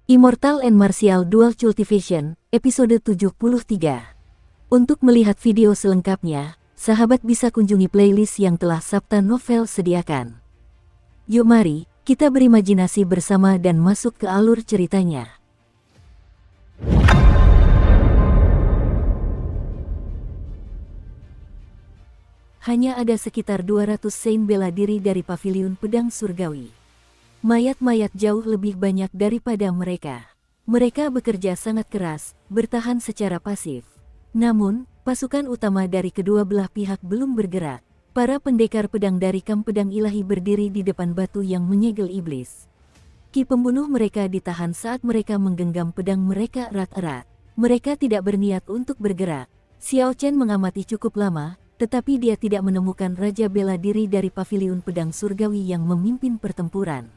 Immortal and Martial Dual Cultivation, episode 73. Untuk melihat video selengkapnya, sahabat bisa kunjungi playlist yang telah Sabta Novel sediakan. Yuk mari, kita berimajinasi bersama dan masuk ke alur ceritanya. Hanya ada sekitar 200 Saint bela diri dari Paviliun Pedang Surgawi. Mayat-mayat jauh lebih banyak daripada mereka. Mereka bekerja sangat keras, bertahan secara pasif. Namun, pasukan utama dari kedua belah pihak belum bergerak. Para pendekar pedang dari kamp pedang ilahi berdiri di depan batu yang menyegel iblis. Ki pembunuh mereka ditahan saat mereka menggenggam pedang mereka erat-erat. Mereka tidak berniat untuk bergerak. Xiao Chen mengamati cukup lama, tetapi dia tidak menemukan Raja Bela Diri dari Paviliun Pedang Surgawi yang memimpin pertempuran.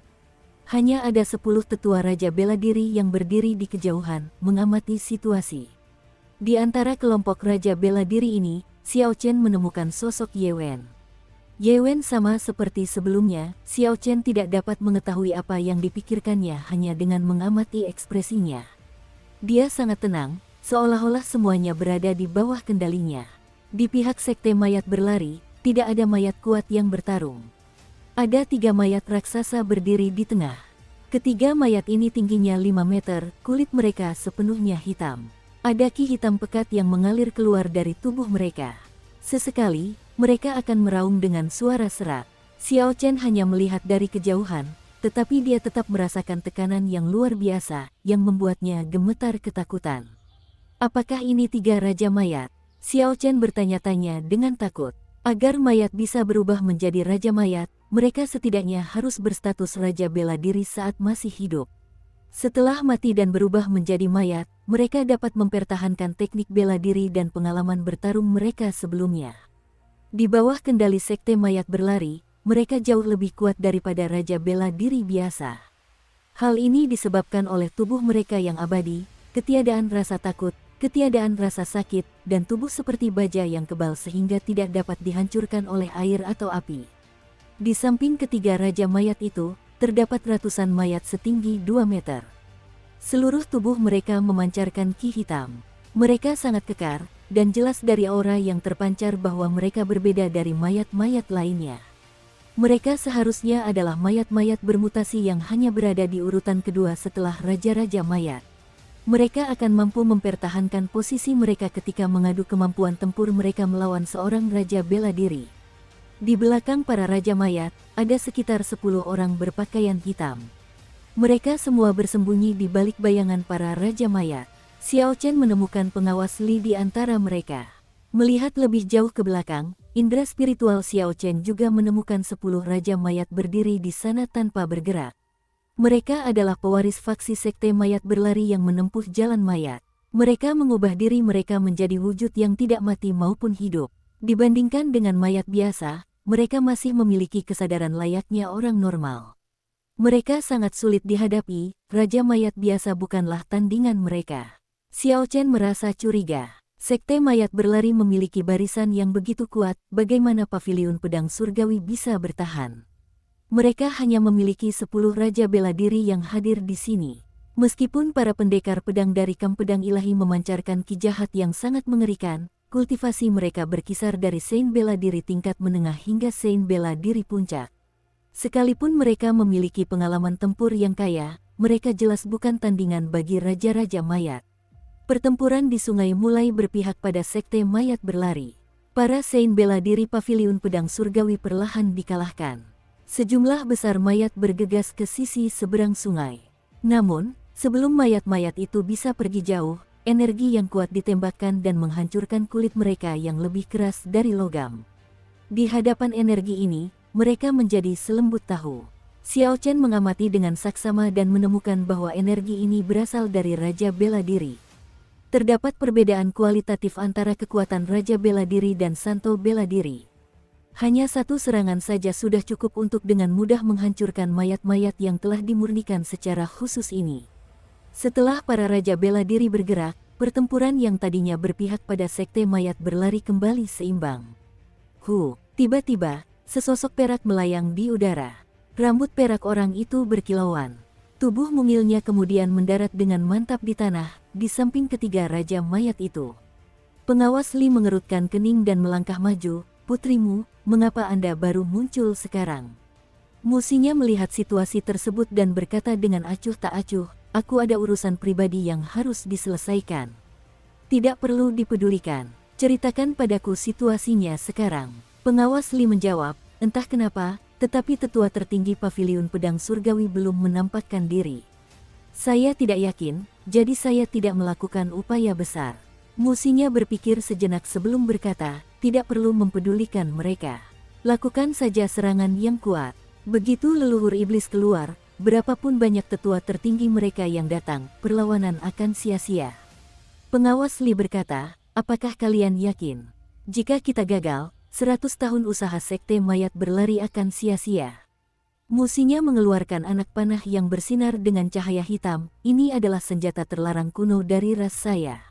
Hanya ada 10 tetua Raja Bela Diri yang berdiri di kejauhan, mengamati situasi. Di antara kelompok Raja Bela Diri ini, Xiao Chen menemukan sosok Ye Wen. Ye Wen sama seperti sebelumnya, Xiao Chen tidak dapat mengetahui apa yang dipikirkannya hanya dengan mengamati ekspresinya. Dia sangat tenang, seolah-olah semuanya berada di bawah kendalinya. Di pihak Sekte Mayat Berlari, tidak ada mayat kuat yang bertarung. Ada 3 mayat raksasa berdiri di tengah. Ketiga mayat ini tingginya 5 meter, kulit mereka sepenuhnya hitam. Ada ki hitam pekat yang mengalir keluar dari tubuh mereka. Sesekali, mereka akan meraung dengan suara serak. Xiao Chen hanya melihat dari kejauhan, tetapi dia tetap merasakan tekanan yang luar biasa, yang membuatnya gemetar ketakutan. Apakah ini 3 raja mayat? Xiao Chen bertanya-tanya dengan takut. Agar mayat bisa berubah menjadi raja mayat, mereka setidaknya harus berstatus Raja Bela Diri saat masih hidup. Setelah mati dan berubah menjadi mayat, mereka dapat mempertahankan teknik bela diri dan pengalaman bertarung mereka sebelumnya. Di bawah kendali Sekte Mayat Berlari, mereka jauh lebih kuat daripada Raja Bela Diri biasa. Hal ini disebabkan oleh tubuh mereka yang abadi, ketiadaan rasa takut, ketiadaan rasa sakit, dan tubuh seperti baja yang kebal sehingga tidak dapat dihancurkan oleh air atau api. Di samping ketiga raja mayat itu, terdapat ratusan mayat setinggi 2 meter. Seluruh tubuh mereka memancarkan ki hitam. Mereka sangat kekar, dan jelas dari aura yang terpancar bahwa mereka berbeda dari mayat-mayat lainnya. Mereka seharusnya adalah mayat-mayat bermutasi yang hanya berada di urutan kedua setelah raja-raja mayat. Mereka akan mampu mempertahankan posisi mereka ketika mengadu kemampuan tempur mereka melawan seorang Raja Bela Diri. Di belakang para Raja Mayat, ada sekitar 10 orang berpakaian hitam. Mereka semua bersembunyi di balik bayangan para Raja Mayat. Xiao Chen menemukan pengawas Li di antara mereka. Melihat lebih jauh ke belakang, indera spiritual Xiao Chen juga menemukan 10 Raja Mayat berdiri di sana tanpa bergerak. Mereka adalah pewaris faksi Sekte Mayat Berlari yang menempuh jalan mayat. Mereka mengubah diri mereka menjadi wujud yang tidak mati maupun hidup. Dibandingkan dengan mayat biasa, mereka masih memiliki kesadaran layaknya orang normal. Mereka sangat sulit dihadapi, Raja Mayat biasa bukanlah tandingan mereka. Xiao Chen merasa curiga. Sekte Mayat Berlari memiliki barisan yang begitu kuat, bagaimana Paviliun Pedang Surgawi bisa bertahan? Mereka hanya memiliki 10 Raja Bela Diri yang hadir di sini. Meskipun para pendekar pedang dari kamp pedang ilahi memancarkan ki jahat yang sangat mengerikan, kultivasi mereka berkisar dari Saint Bela Diri tingkat menengah hingga Saint Bela Diri puncak. Sekalipun mereka memiliki pengalaman tempur yang kaya, mereka jelas bukan tandingan bagi Raja-Raja Mayat. Pertempuran di sungai mulai berpihak pada Sekte Mayat Berlari. Para Saint Bela Diri Paviliun Pedang Surgawi perlahan dikalahkan. Sejumlah besar mayat bergegas ke sisi seberang sungai. Namun, sebelum mayat-mayat itu bisa pergi jauh, energi yang kuat ditembakkan dan menghancurkan kulit mereka yang lebih keras dari logam. Di hadapan energi ini, mereka menjadi selembut tahu. Xiao Chen mengamati dengan saksama dan menemukan bahwa energi ini berasal dari Raja Bela Diri. Terdapat perbedaan kualitatif antara kekuatan Raja Bela Diri dan Santo Bela Diri. Hanya satu serangan saja sudah cukup untuk dengan mudah menghancurkan mayat-mayat yang telah dimurnikan secara khusus ini. Setelah para Raja Bela Diri bergerak, pertempuran yang tadinya berpihak pada Sekte Mayat Berlari kembali seimbang. Tiba-tiba, sesosok perak melayang di udara. Rambut perak orang itu berkilauan. Tubuh mungilnya kemudian mendarat dengan mantap di tanah, di samping ketiga raja mayat itu. Pengawas Li mengerutkan kening dan melangkah maju. "Putrimu, mengapa Anda baru muncul sekarang?" Musinya melihat situasi tersebut dan berkata dengan acuh tak acuh, "Aku ada urusan pribadi yang harus diselesaikan. Tidak perlu dipedulikan. Ceritakan padaku situasinya sekarang." Pengawas Li menjawab, "Entah kenapa, tetapi tetua tertinggi Paviliun Pedang Surgawi belum menampakkan diri. Saya tidak yakin, jadi saya tidak melakukan upaya besar." Musinya berpikir sejenak sebelum berkata, "Tidak perlu mempedulikan mereka. Lakukan saja serangan yang kuat." Begitu leluhur iblis keluar, berapapun banyak tetua tertinggi mereka yang datang, perlawanan akan sia-sia. Pengawas Li berkata, "Apakah kalian yakin? Jika kita gagal, 100 tahun usaha sekte mayat berlari akan sia-sia." Musinya mengeluarkan anak panah yang bersinar dengan cahaya hitam. "Ini adalah senjata terlarang kuno dari ras saya.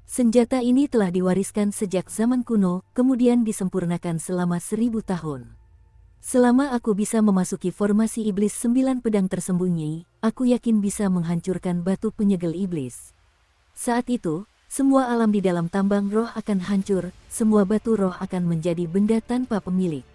Senjata ini telah diwariskan sejak zaman kuno, kemudian disempurnakan selama 1000 tahun. Selama aku bisa memasuki formasi iblis 9 pedang tersembunyi, aku yakin bisa menghancurkan batu penyegel iblis. Saat itu, semua alam di dalam tambang roh akan hancur, semua batu roh akan menjadi benda tanpa pemilik.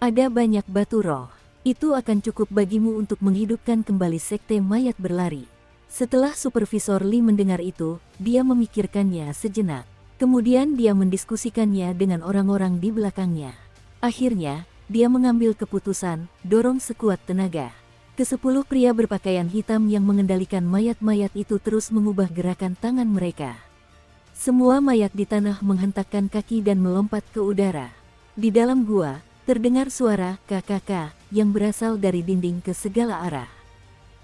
Ada banyak batu roh. Itu akan cukup bagimu untuk menghidupkan kembali sekte mayat berlari." Setelah Supervisor Li mendengar itu, dia memikirkannya sejenak. Kemudian dia mendiskusikannya dengan orang-orang di belakangnya. Akhirnya, dia mengambil keputusan, dorong sekuat tenaga. Ke-10 pria berpakaian hitam yang mengendalikan mayat-mayat itu terus mengubah gerakan tangan mereka. Semua mayat di tanah menghentakkan kaki dan melompat ke udara. Di dalam gua, terdengar suara "kakak" yang berasal dari dinding ke segala arah.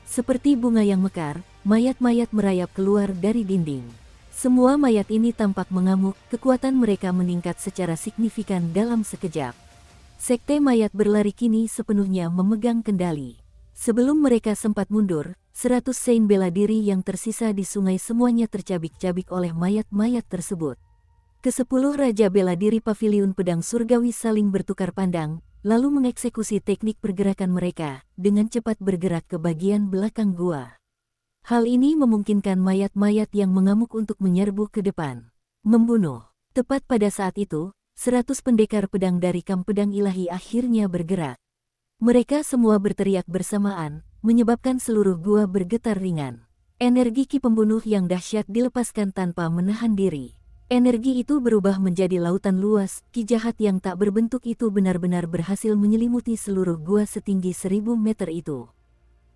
Seperti bunga yang mekar, mayat-mayat merayap keluar dari dinding. Semua mayat ini tampak mengamuk, kekuatan mereka meningkat secara signifikan dalam sekejap. Sekte mayat berlari kini sepenuhnya memegang kendali. Sebelum mereka sempat mundur, 100 sein bela diri yang tersisa di sungai semuanya tercabik-cabik oleh mayat-mayat tersebut. Ke-10 Raja Bela Diri Paviliun Pedang Surgawi saling bertukar pandang, lalu mengeksekusi teknik pergerakan mereka, dengan cepat bergerak ke bagian belakang gua. Hal ini memungkinkan mayat-mayat yang mengamuk untuk menyerbu ke depan. Membunuh. Tepat pada saat itu, 100 pendekar pedang dari kamp pedang ilahi akhirnya bergerak. Mereka semua berteriak bersamaan, menyebabkan seluruh gua bergetar ringan. Energi ki pembunuh yang dahsyat dilepaskan tanpa menahan diri. Energi itu berubah menjadi lautan luas, ki jahat yang tak berbentuk itu benar-benar berhasil menyelimuti seluruh gua setinggi 1000 meter itu.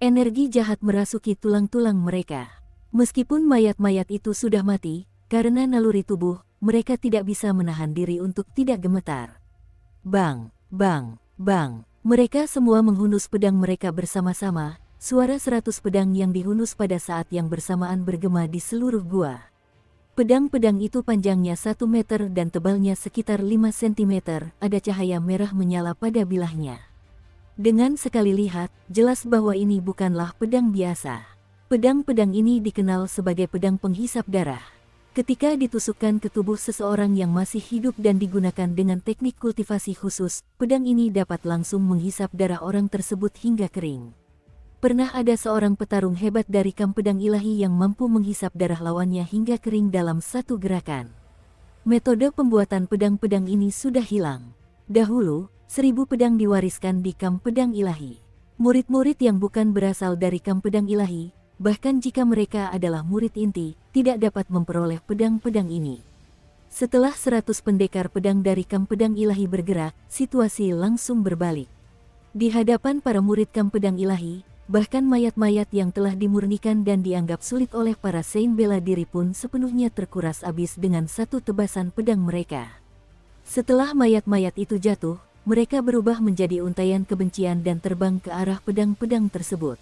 Energi jahat merasuki tulang-tulang mereka. Meskipun mayat-mayat itu sudah mati, karena naluri tubuh, mereka tidak bisa menahan diri untuk tidak gemetar. Bang, bang, bang. Mereka semua menghunus pedang mereka bersama-sama, suara 100 pedang yang dihunus pada saat yang bersamaan bergema di seluruh gua. Pedang-pedang itu panjangnya 1 meter dan tebalnya sekitar 5 cm, ada cahaya merah menyala pada bilahnya. Dengan sekali lihat, jelas bahwa ini bukanlah pedang biasa. Pedang-pedang ini dikenal sebagai pedang penghisap darah. Ketika ditusukkan ke tubuh seseorang yang masih hidup dan digunakan dengan teknik kultivasi khusus, pedang ini dapat langsung menghisap darah orang tersebut hingga kering. Pernah ada seorang petarung hebat dari kamp pedang ilahi yang mampu menghisap darah lawannya hingga kering dalam satu gerakan. Metode pembuatan pedang-pedang ini sudah hilang. Dahulu, 1000 pedang diwariskan di kamp pedang ilahi. Murid-murid yang bukan berasal dari kamp pedang ilahi, bahkan jika mereka adalah murid inti, tidak dapat memperoleh pedang-pedang ini. Setelah 100 pendekar pedang dari kamp pedang ilahi bergerak, situasi langsung berbalik. Di hadapan para murid kamp pedang ilahi, bahkan mayat-mayat yang telah dimurnikan dan dianggap sulit oleh para sein bela diri pun sepenuhnya terkuras habis dengan satu tebasan pedang mereka. Setelah mayat-mayat itu jatuh, mereka berubah menjadi untaian kebencian dan terbang ke arah pedang-pedang tersebut.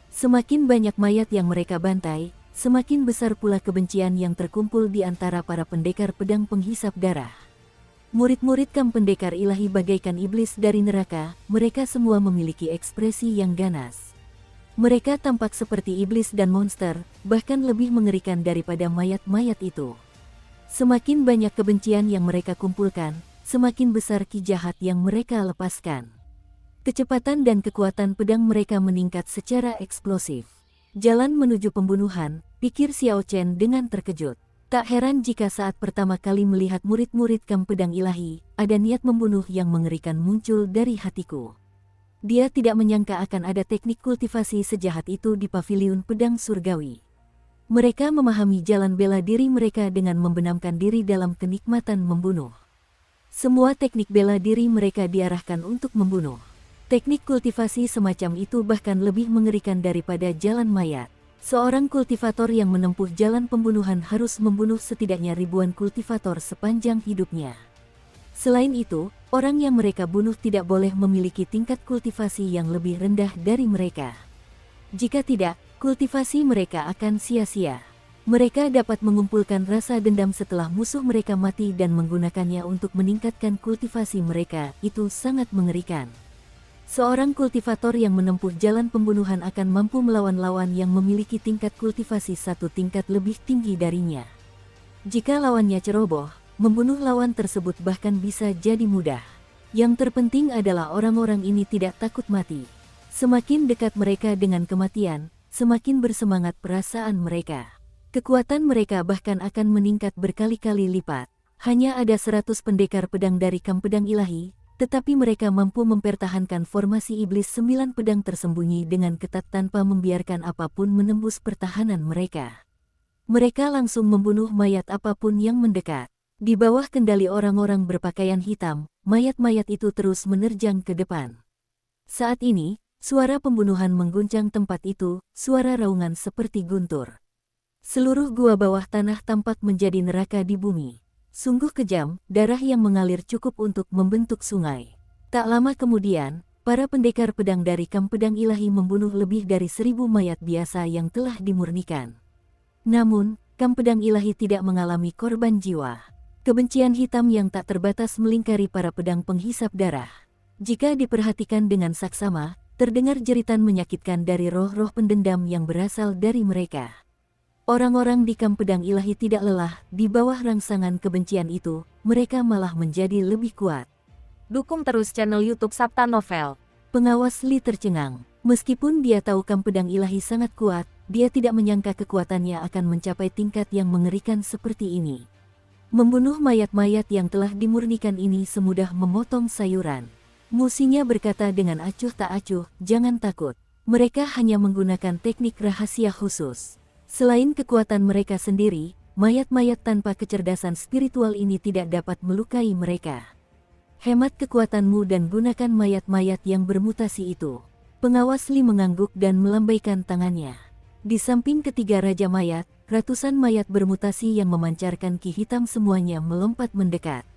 Semakin banyak mayat yang mereka bantai, semakin besar pula kebencian yang terkumpul di antara para pendekar pedang penghisap darah. Murid-murid kamp pendekar ilahi bagaikan iblis dari neraka, mereka semua memiliki ekspresi yang ganas. Mereka tampak seperti iblis dan monster, bahkan lebih mengerikan daripada mayat-mayat itu. Semakin banyak kebencian yang mereka kumpulkan, semakin besar ki jahat yang mereka lepaskan. Kecepatan dan kekuatan pedang mereka meningkat secara eksplosif. Jalan menuju pembunuhan, pikir Xiao Chen dengan terkejut. Tak heran jika saat pertama kali melihat murid-murid Kam Pedang Ilahi, ada niat membunuh yang mengerikan muncul dari hatiku. Dia tidak menyangka akan ada teknik kultivasi sejahat itu di paviliun pedang surgawi. Mereka memahami jalan bela diri mereka dengan membenamkan diri dalam kenikmatan membunuh. Semua teknik bela diri mereka diarahkan untuk membunuh. Teknik kultivasi semacam itu bahkan lebih mengerikan daripada jalan mayat. Seorang kultivator yang menempuh jalan pembunuhan harus membunuh setidaknya ribuan kultivator sepanjang hidupnya. Selain itu, orang yang mereka bunuh tidak boleh memiliki tingkat kultivasi yang lebih rendah dari mereka. Jika tidak, kultivasi mereka akan sia-sia. Mereka dapat mengumpulkan rasa dendam setelah musuh mereka mati dan menggunakannya untuk meningkatkan kultivasi mereka. Itu sangat mengerikan. Seorang kultivator yang menempuh jalan pembunuhan akan mampu melawan lawan yang memiliki tingkat kultivasi satu tingkat lebih tinggi darinya. Jika lawannya ceroboh, membunuh lawan tersebut bahkan bisa jadi mudah. Yang terpenting adalah orang-orang ini tidak takut mati. Semakin dekat mereka dengan kematian, semakin bersemangat perasaan mereka. Kekuatan mereka bahkan akan meningkat berkali-kali lipat. Hanya ada 100 pendekar pedang dari Kam Pedang Ilahi, tetapi mereka mampu mempertahankan formasi iblis 9 pedang tersembunyi dengan ketat tanpa membiarkan apapun menembus pertahanan mereka. Mereka langsung membunuh mayat apapun yang mendekat. Di bawah kendali orang-orang berpakaian hitam, mayat-mayat itu terus menerjang ke depan. Saat ini, suara pembunuhan mengguncang tempat itu, suara raungan seperti guntur. Seluruh gua bawah tanah tampak menjadi neraka di bumi. Sungguh kejam, darah yang mengalir cukup untuk membentuk sungai. Tak lama kemudian, para pendekar pedang dari Kam Pedang Ilahi membunuh lebih dari 1000 mayat biasa yang telah dimurnikan. Namun, Kam Pedang Ilahi tidak mengalami korban jiwa. Kebencian hitam yang tak terbatas melingkari para pedang penghisap darah. Jika diperhatikan dengan saksama, terdengar jeritan menyakitkan dari roh-roh pendendam yang berasal dari mereka. Orang-orang di Kam Pedang Ilahi tidak lelah, di bawah rangsangan kebencian itu, mereka malah menjadi lebih kuat. Dukung terus channel YouTube Sabta Novel. Pengawas Li tercengang. Meskipun dia tahu Kam Pedang Ilahi sangat kuat, dia tidak menyangka kekuatannya akan mencapai tingkat yang mengerikan seperti ini. Membunuh mayat-mayat yang telah dimurnikan ini semudah memotong sayuran. Musinya berkata dengan acuh tak acuh, jangan takut. Mereka hanya menggunakan teknik rahasia khusus. Selain kekuatan mereka sendiri, mayat-mayat tanpa kecerdasan spiritual ini tidak dapat melukai mereka. Hemat kekuatanmu dan gunakan mayat-mayat yang bermutasi itu. Pengawas Li mengangguk dan melambaikan tangannya. Di samping ketiga raja mayat, ratusan mayat bermutasi yang memancarkan ki hitam semuanya melompat mendekat.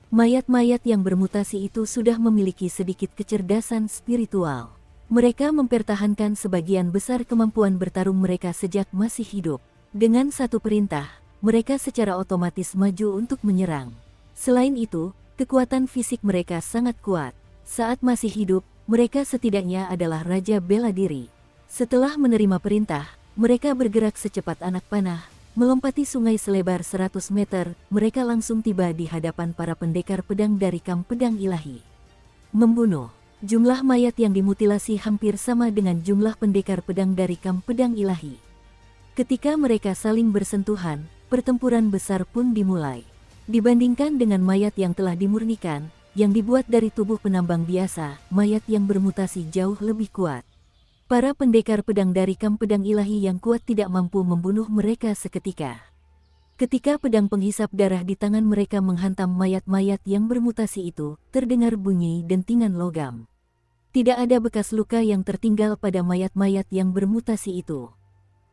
Mayat-mayat yang bermutasi itu sudah memiliki sedikit kecerdasan spiritual. Mereka mempertahankan sebagian besar kemampuan bertarung mereka sejak masih hidup. Dengan satu perintah, mereka secara otomatis maju untuk menyerang. Selain itu, kekuatan fisik mereka sangat kuat. Saat masih hidup, mereka setidaknya adalah raja bela diri. Setelah menerima perintah, mereka bergerak secepat anak panah, melompati sungai selebar 100 meter, mereka langsung tiba di hadapan para pendekar pedang dari Kam Pedang Ilahi. Membunuh. Jumlah mayat yang dimutilasi hampir sama dengan jumlah pendekar pedang dari Kam Pedang Ilahi. Ketika mereka saling bersentuhan, pertempuran besar pun dimulai. Dibandingkan dengan mayat yang telah dimurnikan, yang dibuat dari tubuh penambang biasa, mayat yang bermutasi jauh lebih kuat. Para pendekar pedang dari Kam Pedang Ilahi yang kuat tidak mampu membunuh mereka seketika. Ketika pedang penghisap darah di tangan mereka menghantam mayat-mayat yang bermutasi itu, terdengar bunyi dentingan logam. Tidak ada bekas luka yang tertinggal pada mayat-mayat yang bermutasi itu.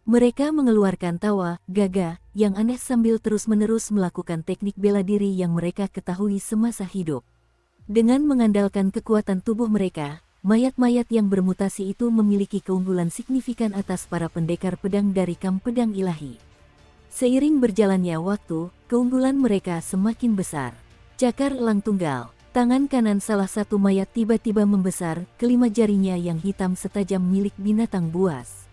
Mereka mengeluarkan tawa, gagah, yang aneh sambil terus-menerus melakukan teknik bela diri yang mereka ketahui semasa hidup. Dengan mengandalkan kekuatan tubuh mereka, mayat-mayat yang bermutasi itu memiliki keunggulan signifikan atas para pendekar pedang dari Kam Pedang Ilahi. Seiring berjalannya waktu, keunggulan mereka semakin besar. Cakar elang tunggal. Tangan kanan salah satu mayat tiba-tiba membesar, kelima jarinya yang hitam setajam milik binatang buas.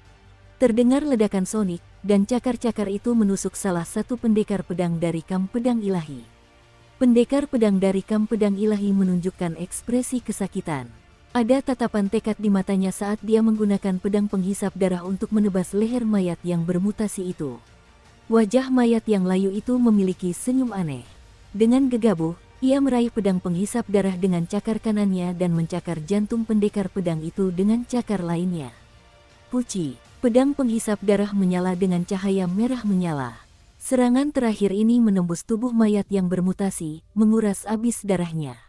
Terdengar ledakan sonik, dan cakar-cakar itu menusuk salah satu pendekar pedang dari Kam Pedang Ilahi. Pendekar pedang dari Kam Pedang Ilahi menunjukkan ekspresi kesakitan. Ada tatapan tekad di matanya saat dia menggunakan pedang penghisap darah untuk menebas leher mayat yang bermutasi itu. Wajah mayat yang layu itu memiliki senyum aneh. Dengan gegabah, ia meraih pedang penghisap darah dengan cakar kanannya dan mencakar jantung pendekar pedang itu dengan cakar lainnya. Puci, pedang penghisap darah menyala dengan cahaya merah menyala. Serangan terakhir ini menembus tubuh mayat yang bermutasi, menguras habis darahnya.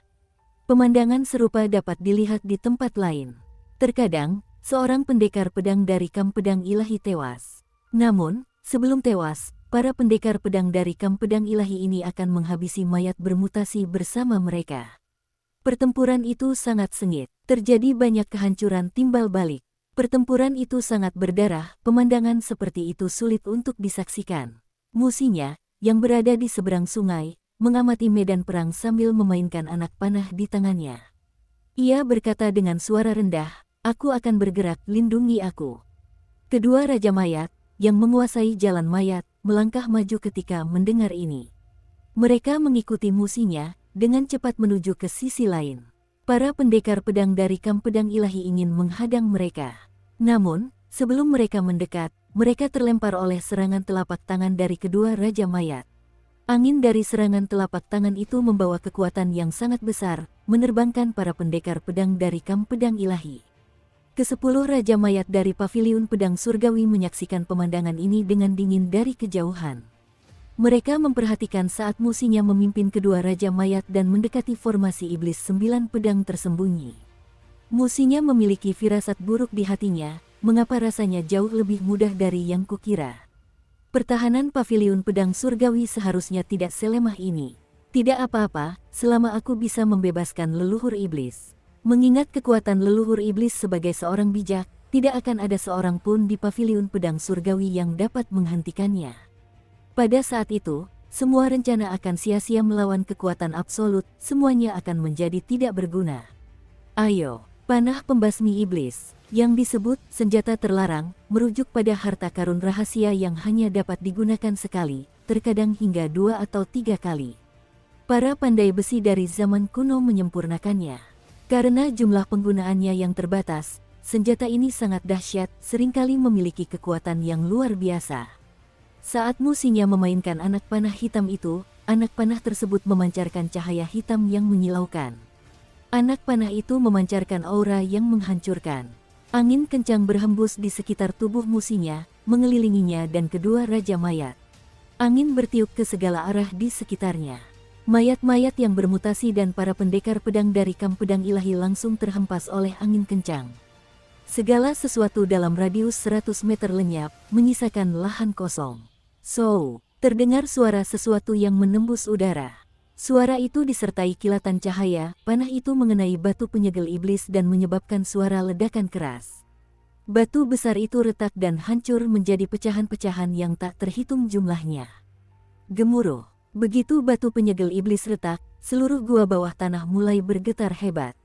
Pemandangan serupa dapat dilihat di tempat lain. Terkadang, seorang pendekar pedang dari kamp pedang ilahi tewas. Namun, sebelum tewas, para pendekar pedang dari kamp pedang ilahi ini akan menghabisi mayat bermutasi bersama mereka. Pertempuran itu sangat sengit. Terjadi banyak kehancuran timbal balik. Pertempuran itu sangat berdarah, pemandangan seperti itu sulit untuk disaksikan. Musinya, yang berada di seberang sungai, mengamati medan perang sambil memainkan anak panah di tangannya. Ia berkata dengan suara rendah, "Aku akan bergerak, lindungi aku." Kedua Raja Mayat, yang menguasai jalan mayat, melangkah maju ketika mendengar ini. Mereka mengikuti musinya, dengan cepat menuju ke sisi lain. Para pendekar pedang dari kamp pedang ilahi ingin menghadang mereka. Namun, sebelum mereka mendekat, mereka terlempar oleh serangan telapak tangan dari kedua Raja Mayat. Angin dari serangan telapak tangan itu membawa kekuatan yang sangat besar, menerbangkan para pendekar pedang dari kamp pedang ilahi. Kesepuluh Raja Mayat dari Paviliun Pedang Surgawi menyaksikan pemandangan ini dengan dingin dari kejauhan. Mereka memperhatikan saat musinya memimpin kedua Raja Mayat dan mendekati formasi iblis 9 pedang tersembunyi. Musinya memiliki firasat buruk di hatinya, mengapa rasanya jauh lebih mudah dari yang kukira. Pertahanan Paviliun Pedang Surgawi seharusnya tidak selemah ini. Tidak apa-apa, selama aku bisa membebaskan leluhur iblis. Mengingat kekuatan leluhur iblis sebagai seorang bijak, tidak akan ada seorang pun di Paviliun Pedang Surgawi yang dapat menghentikannya. Pada saat itu, semua rencana akan sia-sia melawan kekuatan absolut, semuanya akan menjadi tidak berguna. Ayo, panah pembasmi iblis. Yang disebut senjata terlarang, merujuk pada harta karun rahasia yang hanya dapat digunakan sekali, terkadang hingga 2 atau 3 kali. Para pandai besi dari zaman kuno menyempurnakannya. Karena jumlah penggunaannya yang terbatas, senjata ini sangat dahsyat, seringkali memiliki kekuatan yang luar biasa. Saat musinya memainkan anak panah hitam itu, anak panah tersebut memancarkan cahaya hitam yang menyilaukan. Anak panah itu memancarkan aura yang menghancurkan. Angin kencang berhembus di sekitar tubuh musinya, mengelilinginya dan kedua Raja Mayat. Angin bertiup ke segala arah di sekitarnya. Mayat-mayat yang bermutasi dan para pendekar pedang dari kamp pedang ilahi langsung terhempas oleh angin kencang. Segala sesuatu dalam radius 100 meter lenyap, menyisakan lahan kosong. Terdengar suara sesuatu yang menembus udara. Suara itu disertai kilatan cahaya, panah itu mengenai batu penyegel iblis dan menyebabkan suara ledakan keras. Batu besar itu retak dan hancur menjadi pecahan-pecahan yang tak terhitung jumlahnya. Gemuruh. Begitu batu penyegel iblis retak, seluruh gua bawah tanah mulai bergetar hebat.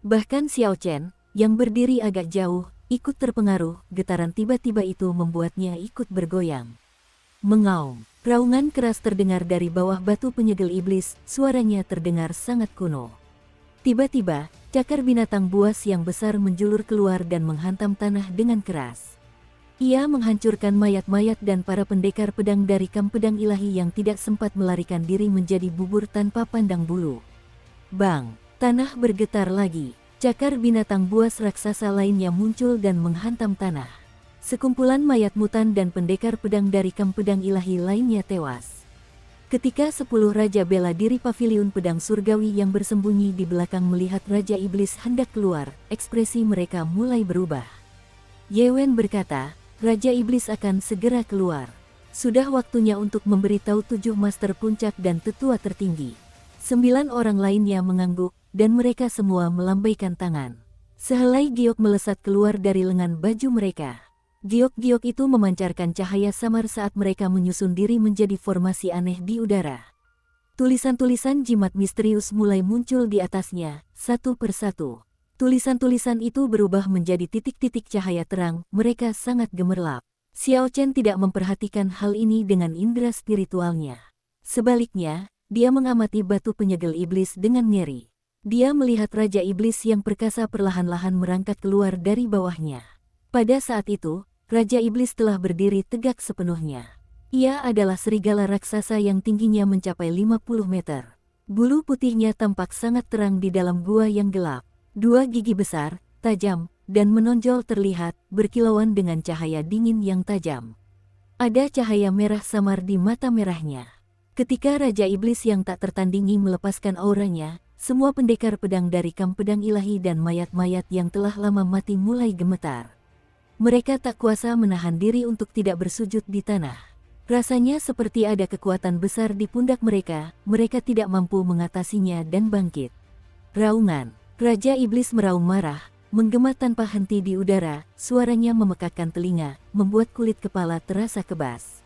Bahkan Xiao Chen, yang berdiri agak jauh, ikut terpengaruh, getaran tiba-tiba itu membuatnya ikut bergoyang. Mengaum. Raungan keras terdengar dari bawah batu penyegel iblis, suaranya terdengar sangat kuno. Tiba-tiba, cakar binatang buas yang besar menjulur keluar dan menghantam tanah dengan keras. Ia menghancurkan mayat-mayat dan para pendekar pedang dari kamp pedang ilahi yang tidak sempat melarikan diri menjadi bubur tanpa pandang bulu. Bang! Tanah bergetar lagi. Cakar binatang buas raksasa lainnya muncul dan menghantam tanah. Sekumpulan mayat mutan dan pendekar pedang dari kamp pedang ilahi lainnya tewas. Ketika 10 Raja bela diri Paviliun Pedang Surgawi yang bersembunyi di belakang melihat Raja Iblis hendak keluar, ekspresi mereka mulai berubah. Ye Wen berkata, Raja Iblis akan segera keluar. Sudah waktunya untuk memberitahu 7 Master Puncak dan Tetua tertinggi. 9 orang lainnya mengangguk, dan mereka semua melambaikan tangan. Sehelai giok melesat keluar dari lengan baju mereka. Giok-giok itu memancarkan cahaya samar saat mereka menyusun diri menjadi formasi aneh di udara. Tulisan-tulisan jimat misterius mulai muncul di atasnya, satu persatu. Tulisan-tulisan itu berubah menjadi titik-titik cahaya terang, mereka sangat gemerlap. Xiao Chen tidak memperhatikan hal ini dengan indera spiritualnya. Sebaliknya, dia mengamati batu penyegel iblis dengan ngeri. Dia melihat Raja Iblis yang perkasa perlahan-lahan merangkak keluar dari bawahnya. Pada saat itu, Raja Iblis telah berdiri tegak sepenuhnya. Ia adalah serigala raksasa yang tingginya mencapai 50 meter. Bulu putihnya tampak sangat terang di dalam gua yang gelap. Dua gigi besar, tajam, dan menonjol terlihat, berkilauan dengan cahaya dingin yang tajam. Ada cahaya merah samar di mata merahnya. Ketika Raja Iblis yang tak tertandingi melepaskan auranya, semua pendekar pedang dari kamp pedang ilahi dan mayat-mayat yang telah lama mati mulai gemetar. Mereka tak kuasa menahan diri untuk tidak bersujud di tanah. Rasanya seperti ada kekuatan besar di pundak mereka tidak mampu mengatasinya dan bangkit. Raungan. Raja Iblis meraung marah, menggema tanpa henti di udara, suaranya memekakkan telinga, membuat kulit kepala terasa kebas.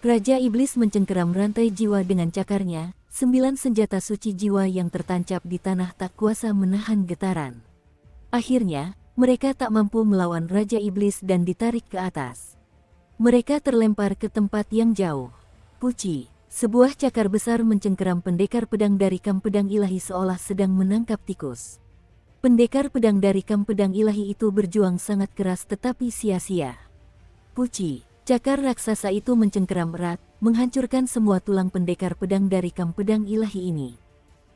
Raja Iblis mencengkeram rantai jiwa dengan cakarnya, 9 senjata suci jiwa yang tertancap di tanah tak kuasa menahan getaran. Akhirnya, mereka tak mampu melawan Raja Iblis dan ditarik ke atas. Mereka terlempar ke tempat yang jauh. Puci, sebuah cakar besar mencengkeram pendekar pedang dari kamp pedang ilahi seolah sedang menangkap tikus. Pendekar pedang dari kamp pedang ilahi itu berjuang sangat keras tetapi sia-sia. Puci, cakar raksasa itu mencengkeram erat, menghancurkan semua tulang pendekar pedang dari kamp pedang ilahi ini.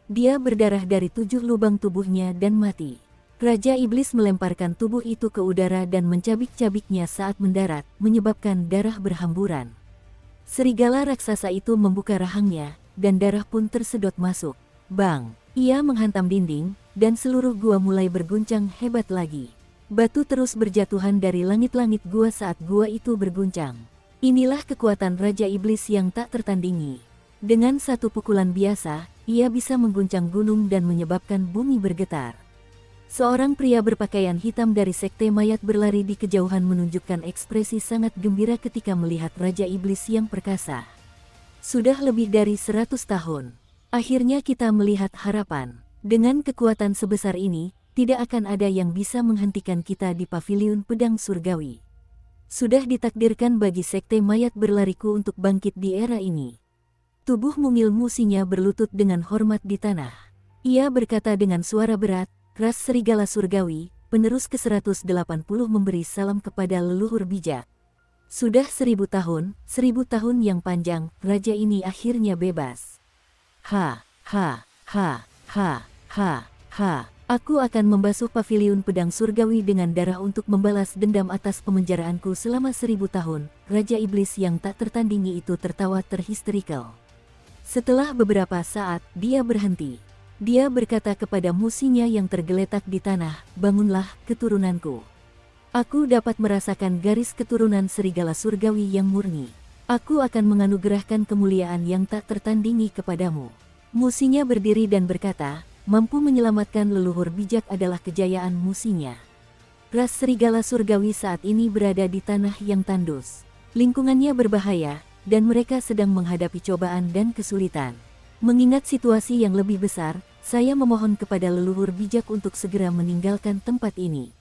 Dia berdarah dari 7 lubang tubuhnya dan mati. Raja Iblis melemparkan tubuh itu ke udara dan mencabik-cabiknya saat mendarat, menyebabkan darah berhamburan. Serigala raksasa itu membuka rahangnya, dan darah pun tersedot masuk. Bang! Ia menghantam dinding, dan seluruh gua mulai berguncang hebat lagi. Batu terus berjatuhan dari langit-langit gua saat gua itu berguncang. Inilah kekuatan Raja Iblis yang tak tertandingi. Dengan satu pukulan biasa, ia bisa mengguncang gunung dan menyebabkan bumi bergetar. Seorang pria berpakaian hitam dari sekte mayat berlari di kejauhan menunjukkan ekspresi sangat gembira ketika melihat Raja Iblis yang perkasa. Sudah lebih dari 100 tahun. Akhirnya kita melihat harapan. Dengan kekuatan sebesar ini, tidak akan ada yang bisa menghentikan kita di paviliun pedang surgawi. Sudah ditakdirkan bagi sekte mayat berlariku untuk bangkit di era ini. Tubuh mungil musinya berlutut dengan hormat di tanah. Ia berkata dengan suara berat, ras serigala surgawi, penerus ke-180 memberi salam kepada leluhur bijak. Sudah 1000 tahun yang panjang, raja ini akhirnya bebas. Ha, ha, ha, ha, ha, ha. Aku akan membasuh paviliun pedang surgawi dengan darah untuk membalas dendam atas pemenjaraanku selama 1000 tahun. Raja Iblis yang tak tertandingi itu tertawa terhisterikal. Setelah beberapa saat, dia berhenti. Dia berkata kepada musinya yang tergeletak di tanah, bangunlah, keturunanku. Aku dapat merasakan garis keturunan serigala surgawi yang murni. Aku akan menganugerahkan kemuliaan yang tak tertandingi kepadamu. Musinya berdiri dan berkata, mampu menyelamatkan leluhur bijak adalah kejayaan musinya. Ras serigala surgawi saat ini berada di tanah yang tandus. Lingkungannya berbahaya, dan mereka sedang menghadapi cobaan dan kesulitan. Mengingat situasi yang lebih besar, saya memohon kepada leluhur bijak untuk segera meninggalkan tempat ini.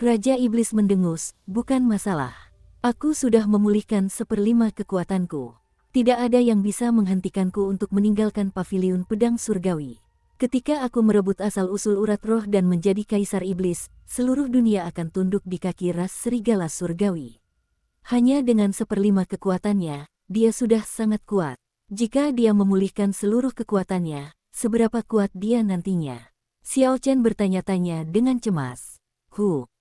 Raja Iblis mendengus, bukan masalah. Aku sudah memulihkan 1/5 kekuatanku. Tidak ada yang bisa menghentikanku untuk meninggalkan paviliun pedang surgawi. Ketika aku merebut asal-usul urat roh dan menjadi kaisar iblis, seluruh dunia akan tunduk di kaki ras serigala surgawi. Hanya dengan 1/5 kekuatannya, dia sudah sangat kuat. Jika dia memulihkan seluruh kekuatannya, seberapa kuat dia nantinya? Xiao Chen bertanya-tanya dengan cemas.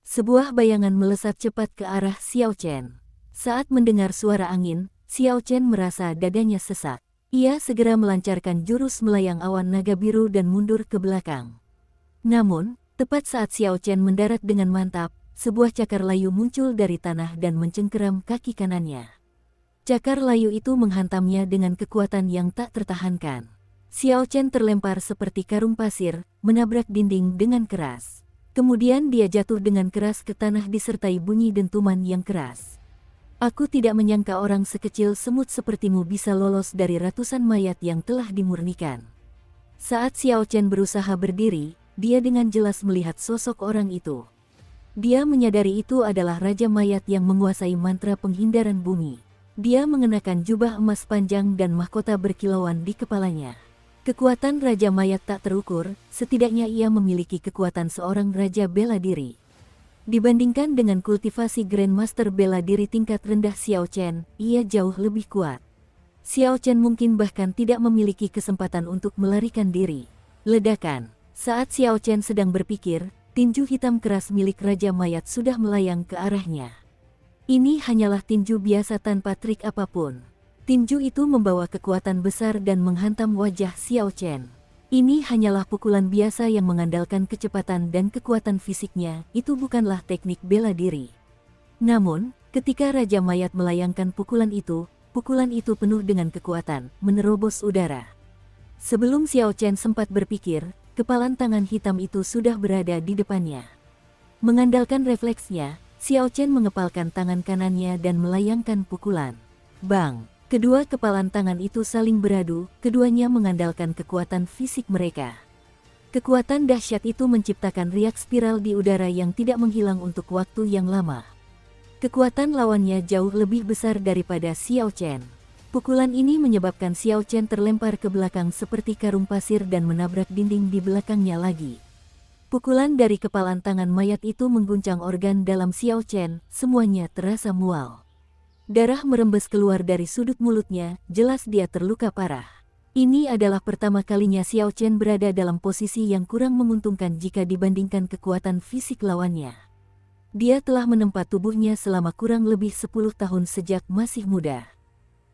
Sebuah bayangan melesat cepat ke arah Xiao Chen. Saat mendengar suara angin, Xiao Chen merasa dadanya sesak. Ia segera melancarkan jurus melayang awan naga biru dan mundur ke belakang. Namun, tepat saat Xiao Chen mendarat dengan mantap, sebuah cakar layu muncul dari tanah dan mencengkeram kaki kanannya. Cakar layu itu menghantamnya dengan kekuatan yang tak tertahankan. Xiao Chen terlempar seperti karung pasir, menabrak dinding dengan keras. Kemudian dia jatuh dengan keras ke tanah disertai bunyi dentuman yang keras. Aku tidak menyangka orang sekecil semut sepertimu bisa lolos dari ratusan mayat yang telah dimurnikan. Saat Xiao Chen berusaha berdiri, dia dengan jelas melihat sosok orang itu. Dia menyadari itu adalah Raja Mayat yang menguasai mantra penghindaran bumi. Dia mengenakan jubah emas panjang dan mahkota berkilauan di kepalanya. Kekuatan Raja Mayat tak terukur, setidaknya ia memiliki kekuatan seorang Raja Bela Diri. Dibandingkan dengan kultivasi Grandmaster Bela Diri tingkat rendah Xiao Chen, ia jauh lebih kuat. Xiao Chen mungkin bahkan tidak memiliki kesempatan untuk melarikan diri. Ledakan. Saat Xiao Chen sedang berpikir, tinju hitam keras milik Raja Mayat sudah melayang ke arahnya. Ini hanyalah tinju biasa tanpa trik apapun. Tinju itu membawa kekuatan besar dan menghantam wajah Xiao Chen. Ini hanyalah pukulan biasa yang mengandalkan kecepatan dan kekuatan fisiknya, itu bukanlah teknik bela diri. Namun, ketika Raja Mayat melayangkan pukulan itu penuh dengan kekuatan, menerobos udara. Sebelum Xiao Chen sempat berpikir, kepalan tangan hitam itu sudah berada di depannya. Mengandalkan refleksnya, Xiao Chen mengepalkan tangan kanannya dan melayangkan pukulan. Bang! Kedua kepalan tangan itu saling beradu, keduanya mengandalkan kekuatan fisik mereka. Kekuatan dahsyat itu menciptakan riak spiral di udara yang tidak menghilang untuk waktu yang lama. Kekuatan lawannya jauh lebih besar daripada Xiao Chen. Pukulan ini menyebabkan Xiao Chen terlempar ke belakang seperti karung pasir dan menabrak dinding di belakangnya lagi. Pukulan dari kepalan tangan mayat itu mengguncang organ dalam Xiao Chen, semuanya terasa mual. Darah merembes keluar dari sudut mulutnya, jelas dia terluka parah. Ini adalah pertama kalinya Xiao Chen berada dalam posisi yang kurang menguntungkan jika dibandingkan kekuatan fisik lawannya. Dia telah menempa tubuhnya selama kurang lebih 10 tahun sejak masih muda.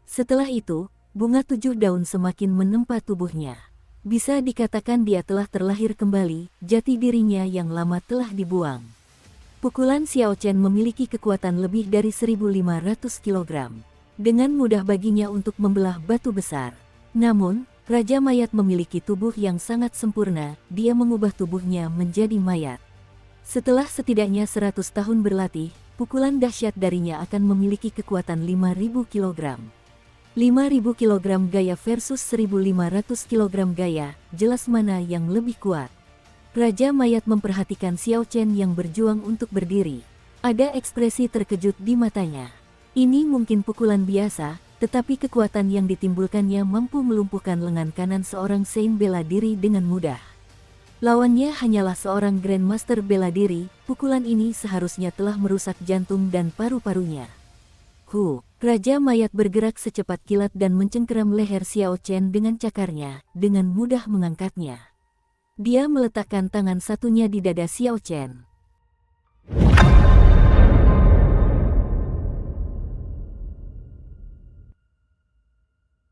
Setelah itu, bunga 7 daun semakin menempa tubuhnya. Bisa dikatakan dia telah terlahir kembali, jati dirinya yang lama telah dibuang. Pukulan Xiao Chen memiliki kekuatan lebih dari 1.500 kg. Dengan mudah baginya untuk membelah batu besar. Namun, Raja Mayat memiliki tubuh yang sangat sempurna, dia mengubah tubuhnya menjadi mayat. Setelah setidaknya 100 tahun berlatih, pukulan dahsyat darinya akan memiliki kekuatan 5.000 kg. 5.000 kg gaya versus 1.500 kg gaya, jelas mana yang lebih kuat. Raja Mayat memperhatikan Xiao Chen yang berjuang untuk berdiri. Ada ekspresi terkejut di matanya. Ini mungkin pukulan biasa, tetapi kekuatan yang ditimbulkannya mampu melumpuhkan lengan kanan seorang Saint bela diri dengan mudah. Lawannya hanyalah seorang Grandmaster bela diri, pukulan ini seharusnya telah merusak jantung dan paru-parunya. Raja Mayat bergerak secepat kilat dan mencengkeram leher Xiao Chen dengan cakarnya, dengan mudah mengangkatnya. Dia meletakkan tangan satunya di dada Xiao Chen.